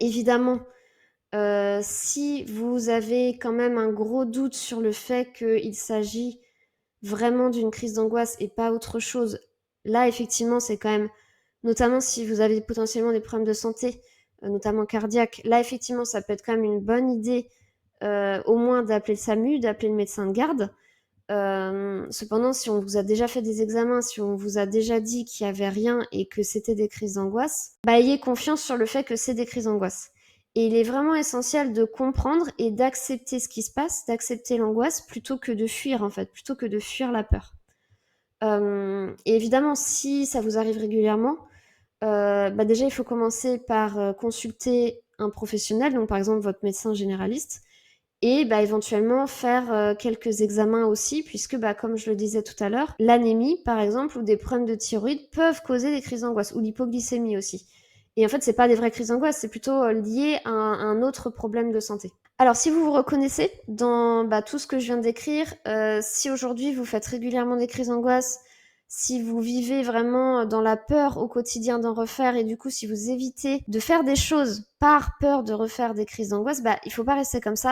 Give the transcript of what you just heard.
Évidemment, si vous avez quand même un gros doute sur le fait qu'il s'agit vraiment d'une crise d'angoisse et pas autre chose, là, effectivement, c'est quand même notamment si vous avez potentiellement des problèmes de santé, notamment cardiaques, là, effectivement, ça peut être quand même une bonne idée, au moins d'appeler le SAMU, d'appeler le médecin de garde. Cependant, si on vous a déjà fait des examens, si on vous a déjà dit qu'il y avait rien et que c'était des crises d'angoisse, bah, ayez confiance sur le fait que c'est des crises d'angoisse. Et il est vraiment essentiel de comprendre et d'accepter ce qui se passe, d'accepter l'angoisse plutôt que de fuir en fait, plutôt que de fuir la peur. Et évidemment, si ça vous arrive régulièrement, bah déjà il faut commencer par consulter un professionnel, donc par exemple votre médecin généraliste, et bah, éventuellement faire quelques examens aussi, puisque bah, comme je le disais tout à l'heure, l'anémie par exemple ou des problèmes de thyroïde peuvent causer des crises d'angoisse, ou l'hypoglycémie aussi. Et en fait, c'est pas des vraies crises d'angoisse, c'est plutôt lié à un autre problème de santé. Alors, si vous vous reconnaissez dans bah, tout ce que je viens de décrire, si aujourd'hui vous faites régulièrement des crises d'angoisse, si vous vivez vraiment dans la peur au quotidien d'en refaire et du coup si vous évitez de faire des choses par peur de refaire des crises d'angoisse, bah il faut pas rester comme ça.